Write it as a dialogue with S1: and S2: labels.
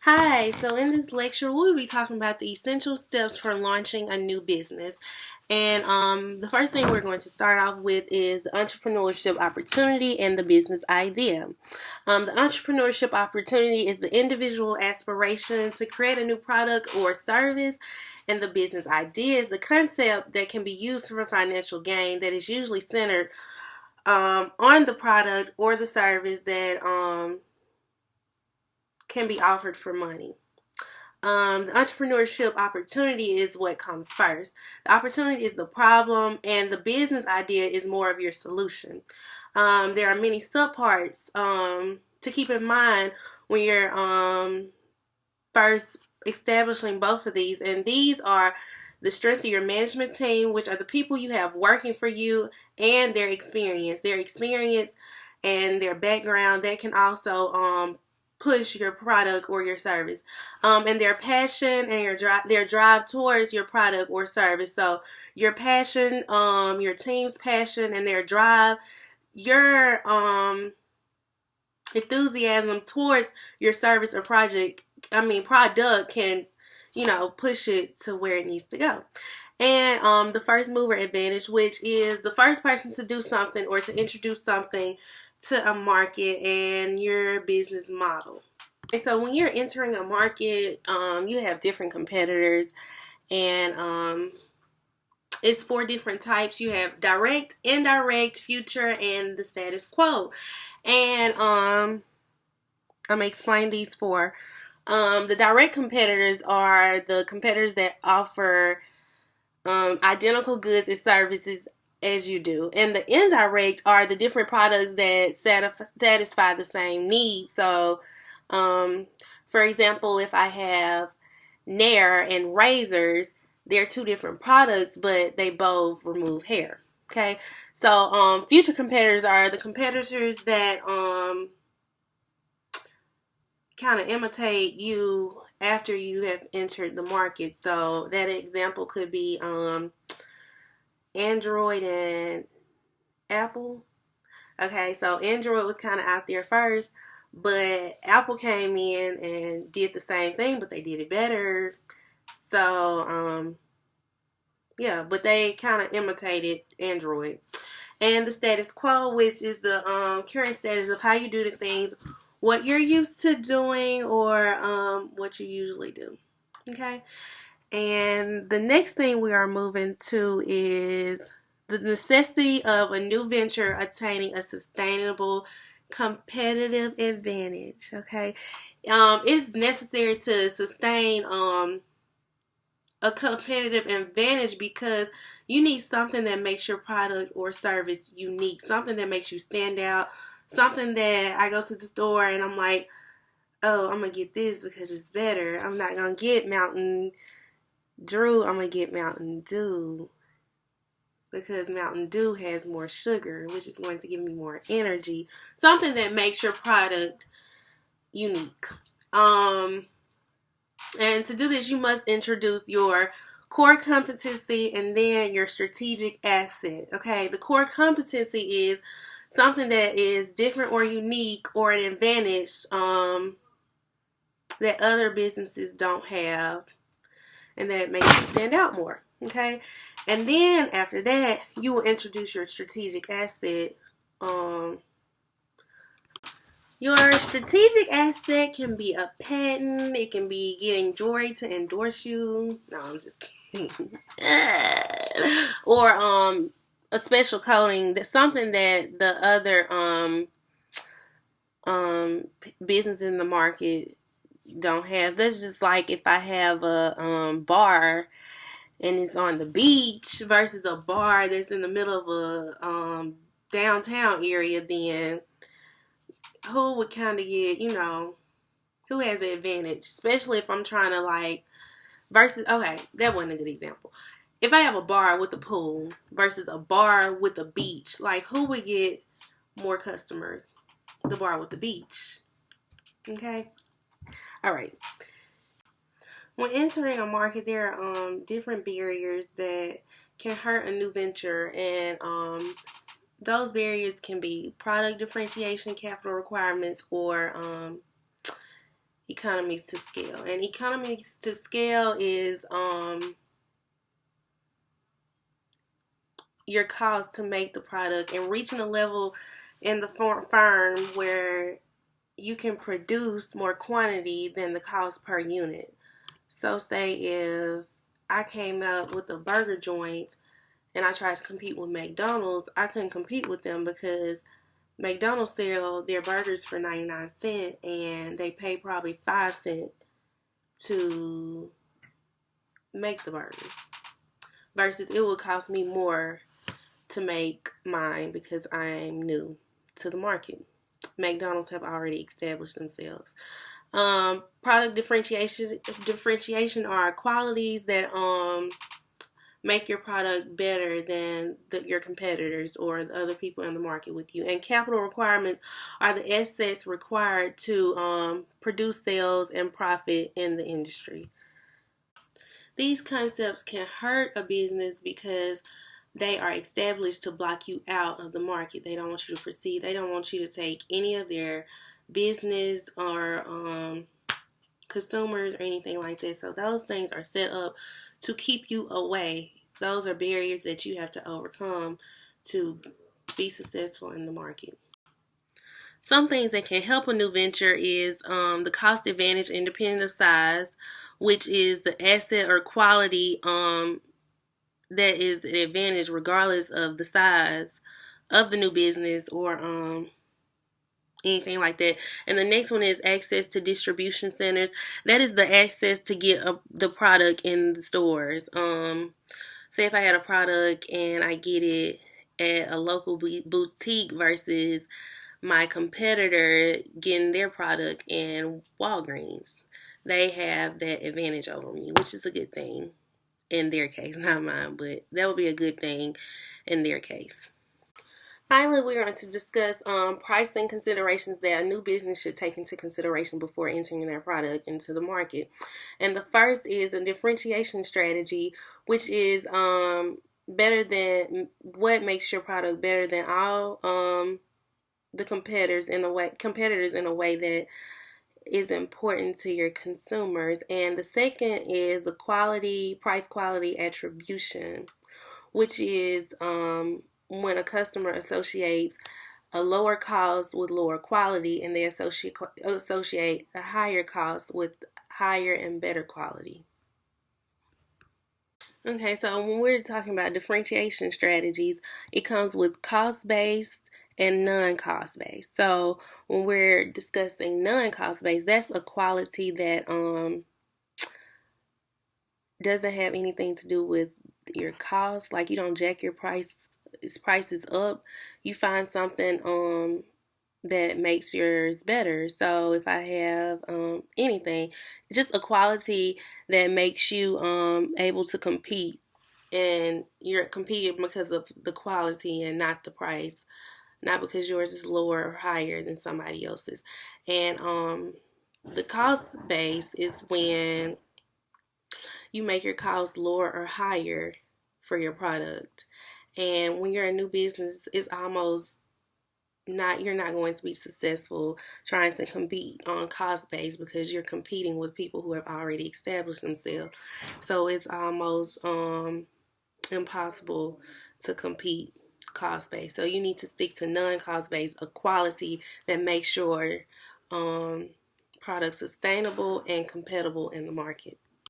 S1: Hi, so in this lecture, we'll be talking about the essential steps for launching a new business. And the first thing we're going to start off with is the entrepreneurship opportunity and the business idea. The entrepreneurship opportunity is the individual aspiration to create a new product or service, and the business idea is the concept that can be used for financial gain that is usually centered on the product or the service that can be offered for money. The entrepreneurship opportunity is what comes first. The opportunity is the problem, and the business idea is more of your solution. There are many subparts to keep in mind when you're first establishing both of these, and these are the strength of your management team, which are the people you have working for you, and their experience. Their experience and their background that can also push your product or your service, and their passion and their drive towards your product or service. So your passion, your team's passion and their drive, your enthusiasm towards your service or product can, push it to where it needs to go. And the first mover advantage, which is the first person to do something or to introduce something to a market and your business model. And so when you're entering a market, you have different competitors, and it's four different types. You have direct, indirect, future, and the status quo. And I'm gonna explain these four. The direct competitors are the competitors that offer identical goods and services as you do. And the indirect are the different products that satisfy the same need. So, for example, if I have Nair and razors, they're two different products, but they both remove hair. Okay, so future competitors are the competitors that kind of imitate you after you have entered the market. So that example could be Android and Apple. Okay, so Android was kind of out there first, but Apple came in and did the same thing, but they did it better. So, yeah, but they kind of imitated Android. And the status quo, which is the current status of how you do the things, what you're used to doing, or what you usually do. Okay? And the next thing we are moving to is the necessity of a new venture attaining a sustainable competitive advantage. Okay, it's necessary to sustain a competitive advantage because you need something that makes your product or service unique, something that makes you stand out, something that I go to the store and I'm like, oh, I'm gonna get this because it's better. I'm not gonna get Mountain Drew, I'm gonna get Mountain Dew because Mountain Dew has more sugar, which is going to give me more energy. Something that makes your product unique. And to do this, you must introduce your core competency and then your strategic asset. Okay, the core competency is something that is different or unique or an advantage that other businesses don't have, and that makes you stand out more. Okay, and then after that, you will introduce your strategic asset. Your strategic asset can be a patent. It can be getting jewelry to endorse you. No, I'm just kidding. Or a special coating. That's something that the other business in the market don't have. That's just like if I have a bar and it's on the beach versus a bar that's in the middle of a downtown area, then who would kind of get, who has the advantage? Especially if I'm trying to versus, okay, that wasn't a good example. If I have a bar with a pool versus a bar with a beach, who would get more customers? The bar with the beach. Okay? All right. When entering a market, there are different barriers that can hurt a new venture, and those barriers can be product differentiation, capital requirements, or economies to scale. And economies to scale is your cost to make the product and reaching a level in the firm where you can produce more quantity than the cost per unit. So say if I came up with a burger joint and I tried to compete with McDonald's, I couldn't compete with them because McDonald's sell their burgers for 99 cents and they pay probably 5 cents to make the burgers. Versus it would cost me more to make mine because I'm new to the market. McDonald's have already established themselves. Product differentiation are qualities that make your product better than your competitors or the other people in the market with you. And capital requirements are the assets required to produce sales and profit in the industry. These concepts can hurt a business because they are established to block you out of the market. They don't want you to proceed. They don't want you to take any of their business or consumers or anything like that. So those things are set up to keep you away. Those are barriers that you have to overcome to be successful in the market. Some things that can help a new venture is the cost advantage independent of size, which is the asset or quality that is an advantage regardless of the size of the new business or anything like that. And the next one is access to distribution centers. That is the access to get the product in the stores. Say if I had a product and I get it at a local boutique versus my competitor getting their product in Walgreens. They have that advantage over me, which is a good thing in their case, not mine, but that would be a good thing in their case. Finally, we're going to discuss pricing considerations that a new business should take into consideration before entering their product into the market. And the first is the differentiation strategy, which is better than what makes your product better than all the competitors in a way that is important to your consumers. And the second is the price quality attribution, which is when a customer associates a lower cost with lower quality and they associate a higher cost with higher and better quality. Okay, so when we're talking about differentiation strategies, it comes with cost-based and non-cost based. So when we're discussing non-cost based, that's a quality that doesn't have anything to do with your cost. Like you don't jack your prices up. You find something that makes yours better. So if I have anything, just a quality that makes you able to compete, and you're competing because of the quality and not the price, not because yours is lower or higher than somebody else's. And the cost base is when you make your costs lower or higher for your product. And when you're a new business, it's almost you're not going to be successful trying to compete on cost base because you're competing with people who have already established themselves. So it's almost impossible to compete cost based. So you need to stick to non-cost based, a quality that makes your product sustainable and compatible in the market.